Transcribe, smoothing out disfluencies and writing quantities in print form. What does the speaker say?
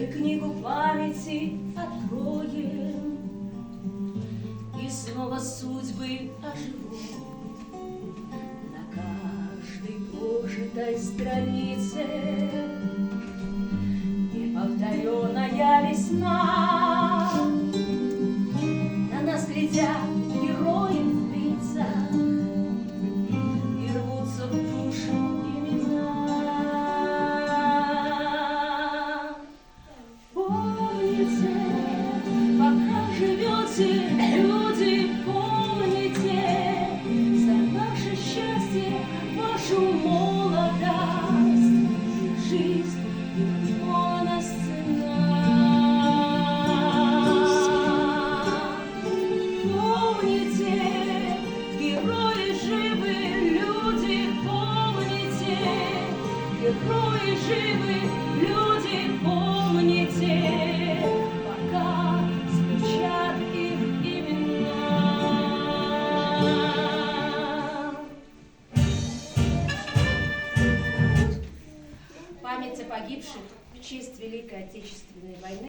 Мы книгу памяти откроем, и снова судьбы оживут. На каждой прожитой странице неповторенная весна. На нас глядят герои в лица, и рвутся в душу имена. Помните, пока живете, люди, помните за наше счастье, вашу молодость, жизнь и молодость цена. Помните, герои живы, люди, помните, герои живы, люди, помните, пока звучат их имена. Память о погибших в честь Великой Отечественной войны